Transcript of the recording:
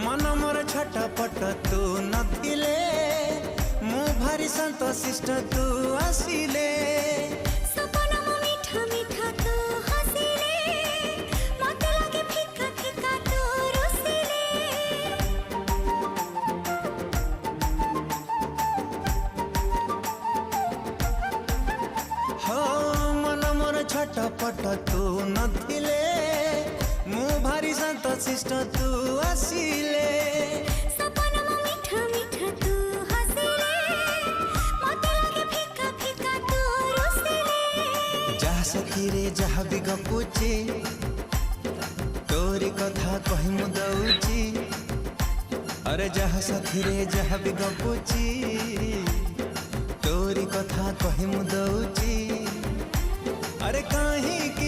मन मोर छटपट तू नथिले मु भारी संतोषिष्ट तू आसिले सपना मो मीठा मीठा तू हसिले मते लागे फिका फिका तू रुसिले हो मन मोर छटपट तू नथिले मु भारी संतोषिष्ट तू आसिले सपना मो मीठा मीठा तू हसिले मते लागे फिका फिका तू रुसिले जहा सखी रे जहा भी गपुची तोरी कथा कहि मु दउची अरे जहा सखी रे जहा भी गपुची तोरी कथा कहि मु दउची अरे काहे कि